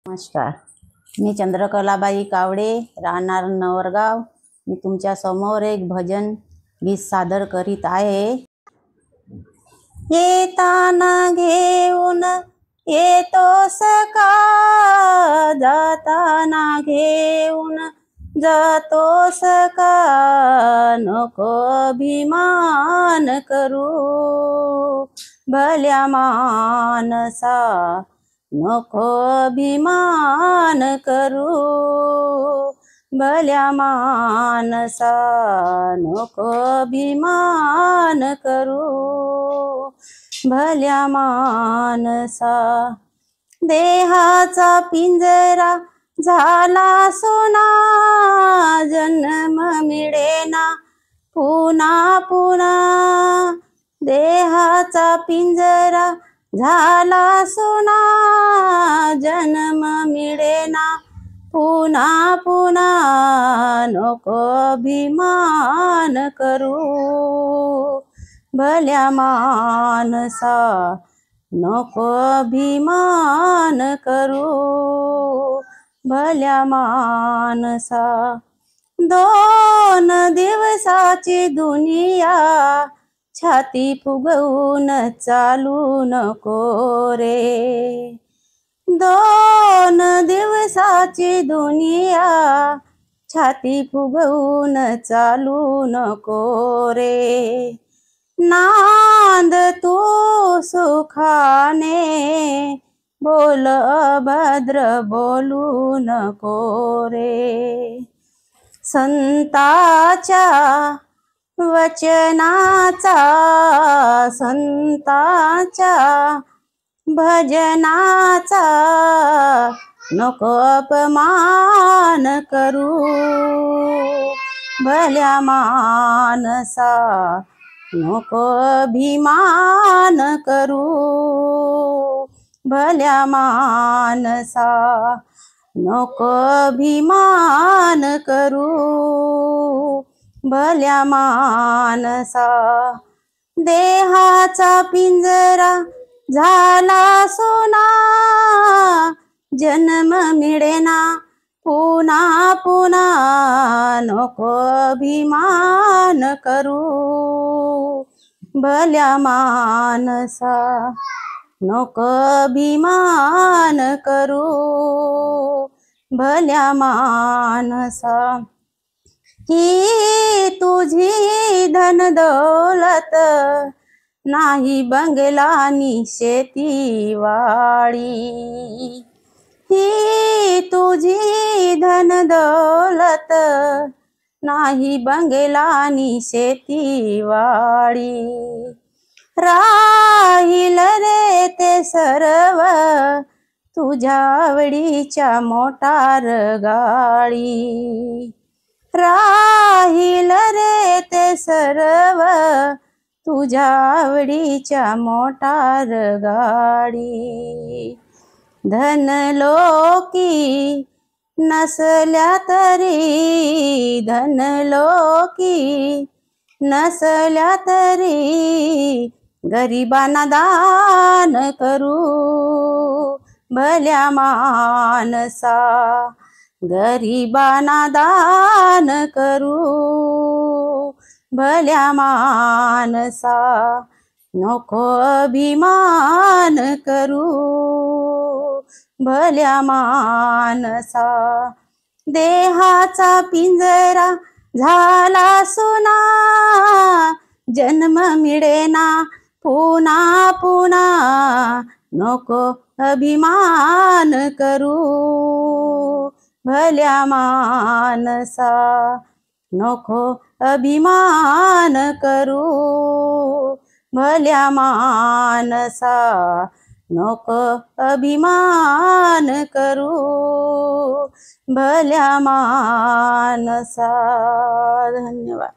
नमस्कार, मी चंद्रकलाबाई कावडे, राहणार नवरगाव. मी तुमच्या समोर एक भजन गीत सादर करीत आहे. येताना घेऊन येतोस का, जाताना घेऊन जातोस का, नको अभिमान करू भल्या मानसा, नको अभिमान करू भल्या मानसा, नको अभिमान करू भल्या मानसा. देहाचा पिंजरा झाला सोना, जन्म मिळेना पुन्हा पुन्हा. देहाचा पिंजरा झाला सोना, जन्म मिळेना पुन्हा पुन्हा. नको अभिमान करू भल्या मानसा, नको अभिमान करू भल्या मानसा. 2 दिवसाची दुनिया, छाती फुगवून चालू नको रे. 2 दिवसाची दुनिया, छाती फुगवून चालू नको रे. नांद तू सुखाने, बोल अभद्र बोलू नको रे. संताच्या वचनाचा, संताच्या भजनाचा, नको अपमान करू भल्या मानसा, नको अभिमान करू भल्या मानसा, नको अभिमान करू भल्या मानसा. देहाचा पिंजरा झाला सोना, जन्म मिळेना पुन्हा पुन्हा. नको अभिमान करू भल्या मानसा, नको अभिमान करू भल्या मानसा. ही तुझी धन दौलत, नाही बंगला नि शेती वाडी. ही तुझी धन दौलत, नाही बंगला नि शेती वाडी. राहील रे ते सर्व तुझ्या आवडीच्या मोटार गाडी. राहील रे ते सर्व तुझ्या आवडीच्या मोटार गाडी. धनलोकी नसल्या तरी, धनलोकी नसल्या तरी, गरिबांना दान करू भल्या मानसा, गरिबांना दान करू भल्या मानसा. नको अभिमान करू भल्या मानसा. देहाचा पिंजरा झाला सोना, जन्म मिळेना पुन्हा पुन्हा. नको अभिमान करू भल्या मानसा, नको अभिमान करू भल्या मानसा, नको अभिमान करू भल्या मानसा. धन्यवाद.